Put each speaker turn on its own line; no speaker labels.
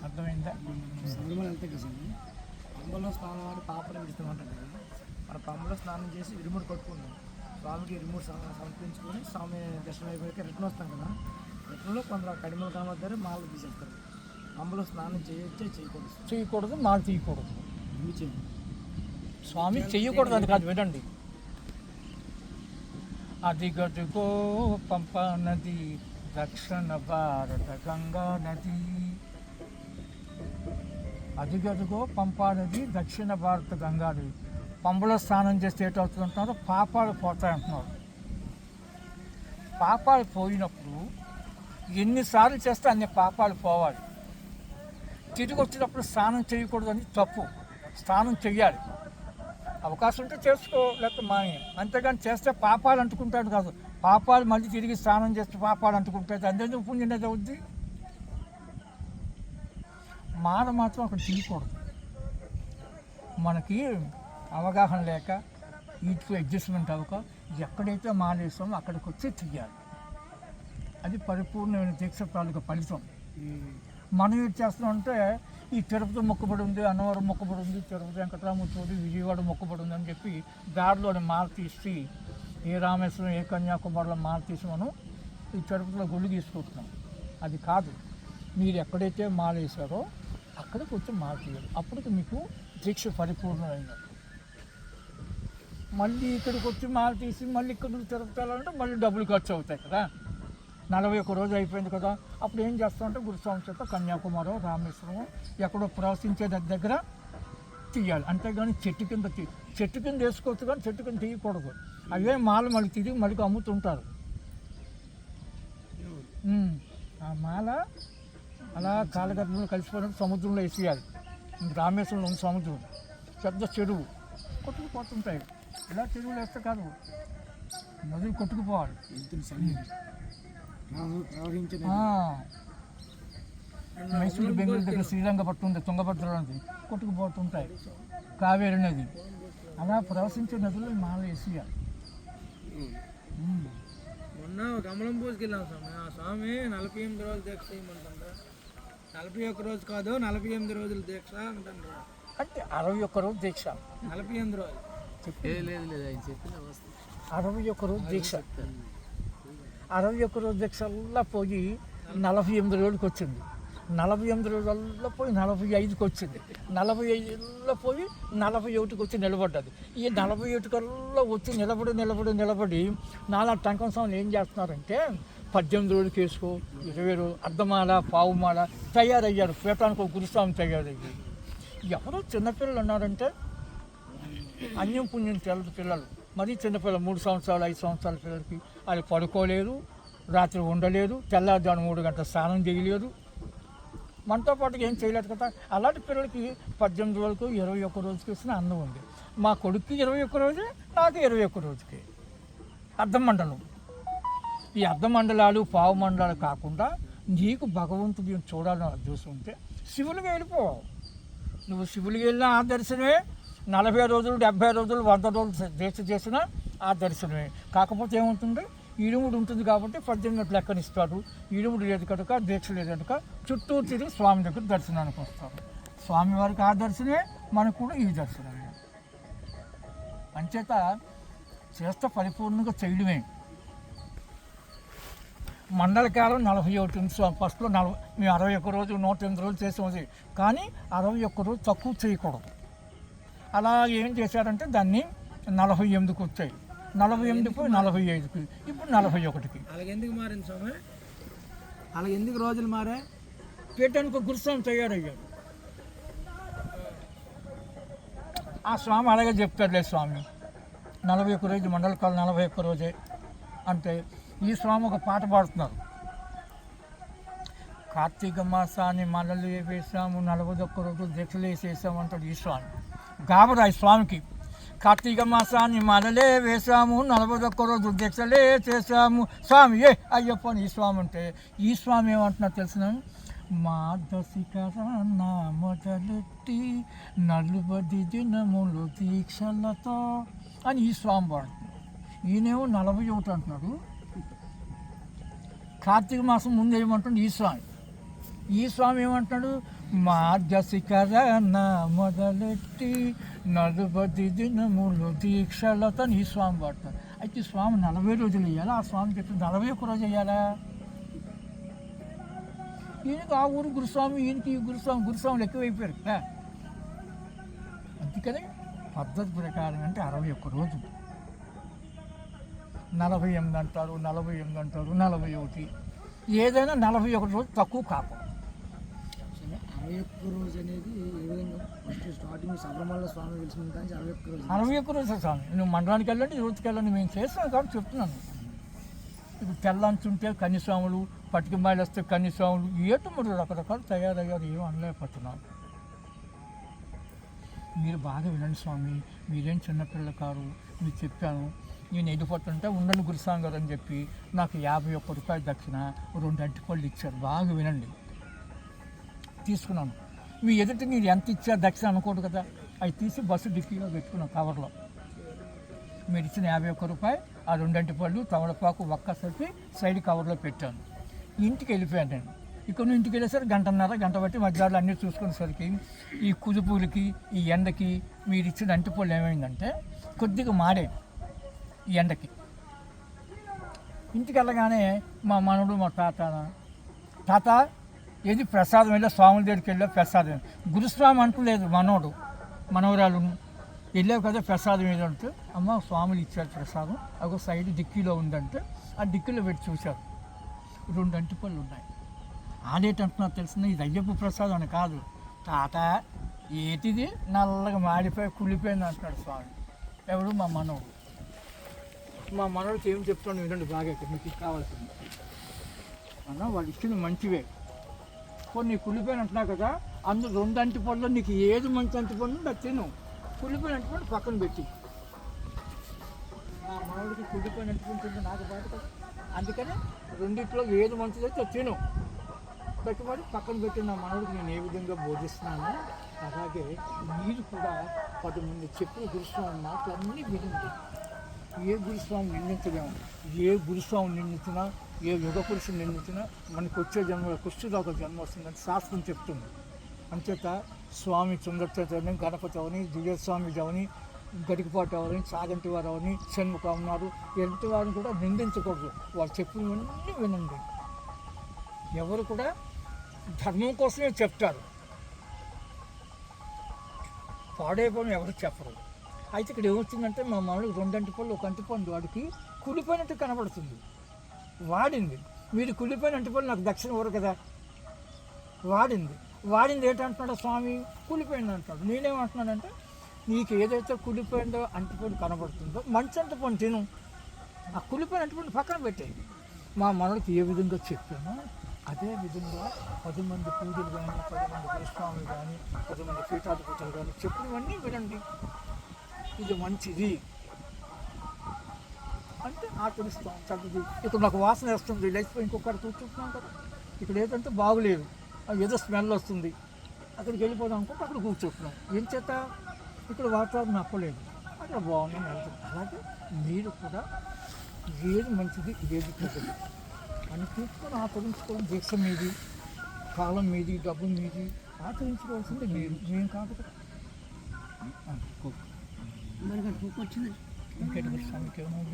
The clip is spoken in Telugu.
అర్థమైందా?
శబరిమల వెళ్తే కదా స్వామి, పంబలో స్నానం ఆడి పాపలు విడుస్తామంటారు కదా, మన పంబలో స్నానం చేసి ఇరుముడు కొట్టుకున్నాం, స్వామికి ఇరుముడు సమర్పించుకొని స్వామి దర్శనం అయిపోయాక రిటర్న్ వస్తాం కదా, రిటర్న్లో కొందరు కడిమలు కనబడ్డారు మాలు తీసేస్తారు. పంబలో స్నానం చేయొచ్చే
చేయకూడదు, మాలు తీయకూడదు.
చేయండి
స్వామి చెయ్యకూడదు అది కాదు, వినండి. అదిగదుగో పంపా నది, దక్షిణ భారత గంగా నది. అదిగదుగో పంపా నది, దక్షిణ భారత గంగా నది. పంబలో స్నానం చేస్తే ఏటవుతుంటున్నారు, పాపాలు పోతాయంటున్నారు. పాపాలు పోయినప్పుడు ఎన్నిసార్లు చేస్తే అన్ని పాపాలు పోవాలి. తిరిగి వచ్చినప్పుడు స్నానం చేయకూడదని తప్పు, స్నానం చెయ్యాలి. అవకాశం ఉంటే చేసుకో, లేకపోతే మానేయం. అంతేగాని చేస్తే పాపాలు అంటుకుంటాడు కాదు, పాపాలు మళ్ళీ తిరిగి స్నానం చేస్తే పాపాలు అంటుకుంటాడు, అందరికీ పుణ్యం అనేది అవుద్ది. మాల మాత్రం అక్కడ తీయకూడదు. మనకి అవగాహన లేక వీటికి అడ్జస్ట్మెంట్ అవ్వక ఎక్కడైతే మాలేస్తామో అక్కడికి వచ్చి తీయాలి. అది పరిపూర్ణమైన దీక్ష తాలూకా ఫలితం. మనం ఏం చేస్తున్నామంటే ఈ తిరుపతి మొక్కుబడి ఉంది, అన్నవరం మొక్కుబడి ఉంది, తిరుపతి వెంకటరామూర్తి, విజయవాడ మొక్కుబడి ఉంది అని చెప్పి దారిలోని మాల తీసి ఏ రామేశ్వరం ఏ కన్యాకుమారిలో మాల తీసి మనం ఈ తిరుపతిలో గుళ్ళు తీసుకుంటున్నాం. అది కాదు, మీరు ఎక్కడైతే మాల వేసారో అక్కడికి వచ్చి మాల తీయాలి. అప్పటికి మీకు దీక్ష పరిపూర్ణమైనది. మళ్ళీ ఇక్కడికి వచ్చి మాల తీసి మళ్ళీ ఇక్కడ తిరుపతి వెళ్ళాలంటే మళ్ళీ డబ్బులు ఖర్చు అవుతాయి కదా. 41 రోజు అయిపోయింది కదా, అప్పుడు ఏం చేస్తామంటే గురుస్వామి చేత కన్యాకుమారి రామేశ్వరం ఎక్కడో ప్రవశించే దగ్గర తీయాలి. అంతేగాని చెట్టు కింద వేసుకోవచ్చు, కానీ చెట్టు కింద తీయకూడదు. అవే మాల మళ్ళీ తిరిగి మళ్ళీ అమ్ముతుంటారు. ఆ మాల అలా కాలగర్భంలో కలిసిపోయినట్టు సముద్రంలో వేసేయాలి. రామేశ్వరంలో ఉన్న సముద్రం పెద్ద చెరువు, కొట్టుకుపోతుంటాయి. ఇలా చెరువులు వేస్తే కాదు, నదులు కొట్టుకుపోవాలి. మైసూరు బెంగళూరు దగ్గర శ్రీరంగపట్నం ఉంది, తుంగభద్ర నది కొట్టుకుపోతుంటాయి, కావేరి నది. అలా ప్రవశించే నదులు మాల వేసేయాలి.
మొన్న కమలం పూజకి వెళ్ళాం స్వామి, ఆ స్వామి 48 రోజులు దీక్ష చేయమంటారా? 41 రోజు కాదు, 48 రోజులు దీక్ష అంటారు.
అంటే 61 రోజు దీక్ష,
48 రోజులు
లేదు 61 రోజు దీక్ష. 61 రోజు దీక్షల్లా పోయి 48 రోజులకి వచ్చింది. 48 రోజుల్లో పోయి 45కి వచ్చింది. 45లో పోయి 41కి వచ్చి నిలబడ్డది. ఈ 41 కల్లా వచ్చి నిలబడి నాలా టంకం స్వామిని ఏం చేస్తున్నారంటే 18 రోజులకి వేసుకో, 20 రోజులు అర్ధమాల పావుమాల తయారయ్యారు. పీఠానికి ఒక గురుస్వామి తయారయ్యి. ఎవరో చిన్నపిల్లలు ఉన్నారంటే అన్యం పుణ్యం తెలదు పిల్లలు. మరీ చిన్నపిల్లలు 3 సంవత్సరాలు 5 సంవత్సరాల పిల్లలకి వాళ్ళు పడుకోలేరు, రాత్రి ఉండలేరు, తెల్లారుజాము 3 గంటల స్నానం చేయలేరు, మనతో పాటుగా ఏం చేయలేదు కదా. అలాంటి పిల్లలకి 18 రోజులకు 21 రోజుకి ఇస్తున్న అన్నం ఉంది. మా కొడుక్కి 21 రోజే, నాకు 21 రోజుకి. అర్ధమండలం. ఈ అర్ధమండలాలు పావు మండలాలు కాకుండా నీకు భగవంతుడు చూడాలని ఉద్దేశం ఉంటే శివులకి వెళ్ళిపో. నువ్వు శివులకి వెళ్ళినా ఆ దర్శనమే, 40 రోజులు 70 రోజులు 100 రోజులు దీక్ష చేసినా ఆ దర్శనమే. కాకపోతే ఏముంటుంది, ఇరుముడు ఉంటుంది కాబట్టి 18 లెక్కనిస్తాడు. ఇరుముడు లేదు కనుక, దీక్ష లేదు కనుక చుట్టూ తిరిగి స్వామి దగ్గర దర్శనానికి వస్తారు. స్వామివారికి ఆ దర్శనమే, మనకు కూడా ఈ దర్శనమే. అంచేత చేస్తే పరిపూర్ణంగా చేయడమే. మండల కాలం 41 ఫస్ట్లో మేము 61 రోజులు 108 రోజులు చేసేది, కానీ 61 రోజు తక్కువ చేయకూడదు. అలా ఏం చేశారంటే దాన్ని 48కి వచ్చాయి. 48 పోయి 45కి, ఇప్పుడు 41కి.
అలాగే ఎందుకు మారింది స్వామి? అలాగే ఎందుకు రోజులు మారా?
పీఠానికి ఒక గురుస్వామి తయారయ్యాడు. ఆ స్వామి అలాగే చెప్తాడులే. స్వామి 41 రోజు మండల కాలం 41 రోజే అంటే ఈ స్వామి ఒక పాట పాడుతున్నారు. కార్తీక మాసాన్ని మనలు వేసాము, 41 రోజులు దీక్షలు వేసేసామంటాడు ఈ స్వామి. గాబరాయి స్వామికి. కార్తీక మాసాన్ని మనలే వేసాము, 41 రోజులు దీక్షలే చేసాము స్వామి ఏ అయ్యప్ప అని ఈ స్వామి అంటే, ఈ స్వామి ఏమంటున్నారు తెలిసిన, మా దశికరణ మొదలెట్టి 40 దినములు దీక్షలతో అని ఈ స్వామి పాడుతున్నారు. ఈయనేమో 41 అంటున్నాడు. కార్తీక మాసం ముందు ఏమంటుంది ఈ స్వామి. ఈ స్వామి ఏమంటున్నాడు, మార్గశిఖరన మొదలెట్టి 40 దినములు దీక్షలతో ఈ స్వామి పడతారు. అయితే ఈ స్వామి 40 రోజులు వేయాలా? ఆ స్వామి చెప్పి 41 రోజు వేయాలా? ఈయనకి ఆ ఊరు గురుస్వామి, ఈయనకి ఈ గురుస్వాములు ఎక్కువైపోయారు కదా. అందుకని పద్ధతి ప్రకారం అంటే 61 రోజులు, 48 అంటారు, 48 అంటారు, 41. ఏదైనా 41 రోజు తక్కువ కాకు.
61 రోజు అనేది ఏ విధంగా ఫస్ట్ స్టార్టింగ్ శబరిమల స్వామి తెలిసిన కానీ 61 రోజు
61 రోజు స్వామి. నువ్వు మండలానికి వెళ్ళండి, యువతికి వెళ్ళండి, మేము చేస్తాం కాబట్టి చెప్తున్నాను. ఇప్పుడు తెల్లంచుంటే కన్యస్వాములు, పట్టుకుమాయిలు వస్తే కన్యస్వాములు, ఏటు 3 రకరకాలు తయారయ్యారు. ఏమో అనలేకపోతున్నాను. మీరు బాగా వినండి స్వామి, మీరేం చిన్నపిల్ల కారు, మీరు చెప్పాను. నేను వెళ్ళిపోతుంటే ఉండండి గురుస్వామి గారు అని చెప్పి నాకు 51 రూపాయలు దక్షిణ 2 అరటిపళ్ళు ఇచ్చారు. బాగా వినండి. తీసుకున్నాను. మీ ఎదుటి మీరు ఎంత ఇచ్చారు దక్షిణ అనుకోడు కదా. అవి తీసి బస్సు డిక్కీలో పెట్టుకున్నాను కవర్లో. మీరు ఇచ్చిన 51 రూపాయలు, ఆ 2 అరటిపళ్ళు, తమలపాకు ఒక్కసారి సైడ్ కవర్లో పెట్టాను. ఇంటికి వెళ్ళిపోయాను నేను. ఇక్కడ నుంచి ఇంటికి వెళ్ళేసరికి గంట బట్టి మధ్యాహ్నం అన్నీ చూసుకునేసరికి ఈ కుదుపులకి, ఈ ఎండకి మీరు ఇచ్చిన అంటిపళ్ళు ఏమైందంటే కొద్దిగా మారే. ఈ ఎండకి ఇంటికి వెళ్ళగానే మా మనవడు, మా తాత ఏది ప్రసాదం వెళ్ళా, స్వాముల దగ్గరికి వెళ్ళా ప్రసాదం. గురుస్వామి అంటలేదు మనోడు, మనవరాలు వెళ్ళావు కదా ప్రసాదం ఏదంటే, అమ్మ స్వాములు ఇచ్చారు ప్రసాదం, ఒక సైడ్ డిక్కీలో ఉందంటే ఆ డిక్కీలో పెట్టి చూశారు. 2 అంటిపళ్ళు ఉన్నాయి. ఆడేటంటున్నారు తెలిసిన, ఇది అయ్యప్ప ప్రసాదం అని కాదు తాత, ఏటిది నల్లగా మాడిపోయి కుళ్ళిపోయింది అంటున్నాడు స్వామి. ఎవడు? మా మనవడు. మా మనవడికి ఏం చెప్తాను వినండి బాగా, ఇక్కడ మీకు కావాల్సింది అన్న. వాడు ఇచ్చింది మంచివే, కొన్ని కుళ్ళిపోయిన అంటున్నావు కదా, అందులో 2 అంటిపళ్ళు నీకు ఏది మంచి అంటిపళ్ళు అది తిను, కుళ్ళిపోయిన అంటిపళ్ళు పక్కన పెట్టి. మా మనవడికి కుళ్ళిపోయిన అంటిపళ్ళు తింటే నాకు బాధ కదా. అందుకని 2 ఏది మంచిదైతే తిను, పెట్టుబడి పక్కన పెట్టి నా మనవడికి నేను ఏ విధంగా బోధిస్తున్నాను, అలాగే మీరు కూడా 10 మంది చెప్పిన గురుస్వామి మాటలన్నీ వినండి. ఏ గురుస్వామి నిందించలేము, ఏ గురుస్వామి నిందించినా, ఏ యుగ పురుషుని నిందించినా మనకు వచ్చే జన్మలో కుష్ఠుదాక జన్మ వస్తుందని శాస్త్రం చెప్తుంది. అంచేత స్వామి చుందర్చని, గణపతి అవని, దివ్యస్వామి అవని, గడికిపాటు అవని, సాగంటి వారు అవని, షణ్ముఖం ఉన్నారు, ఎలాంటి వారిని కూడా నిందించకూడదు. వాళ్ళు చెప్పినవన్నీ వినండి. ఎవరు కూడా ధర్మం కోసమే చెప్తారు, పాడైపోయిన ఎవరు చెప్పరు. అయితే ఇక్కడ ఏమొచ్చిందంటే మా మనకి 2 అంటిపళ్ళు, 1 అంటిపండు వాడికి కుళ్ళిపోయినట్టు కనబడుతుంది, వాడింది. మీరు కుళ్ళిపోయిన అంటిపళ్ళు నాకు దక్షిణ ఇవ్వరు కదా. వాడింది ఏంటంటున్నాడు స్వామి, కుళ్ళిపోయింది అంటాడు. నేనేమంటున్నానంటే, నీకు ఏదైతే కుళ్ళిపోయిందో అంటిపండు కనబడుతుందో మంచి అంటిపండు తిను, ఆ కుళ్ళిపోయిన అంటిపండు పక్కన పెట్టేయి. మా మనకి ఏ విధంగా చెప్పానో అదే విధంగా 10 మంది పూజలు కానీ, 10 మంది గురుస్వాములు కానీ, 10 మంది పీఠాధిపతులు కానీ చెప్పినవన్నీ వినండి. ఇది మంచిది అంటే ఆచరిస్తాం చక్కది. ఇక్కడ నాకు వాసన వస్తుంది, లేకపోతే ఇంకొకటి కూర్చుంటున్నాం కదా. ఇక్కడ ఏదంటే బాగులేదు, ఏదో స్మెల్ వస్తుంది, అక్కడికి వెళ్ళిపోదాం అనుకుంటే అక్కడ కూర్చుంటున్నాం. ఏం చేత ఇక్కడ వాతావరణం నప్పలేదు, అక్కడ బాగుందని వెళ్తుంది. అలాగే మీరు కూడా ఏది మంచిది, ఏది చెడ్డది అని తీసుకొని ఆచరించుకోవడం. దీక్ష మీది, కాలం మీది, డబ్బు మీది, ఆచరించుకోవాల్సింది మీరు, మేము కాదు కదా.
మరి వచ్చింది
ఇంకెటు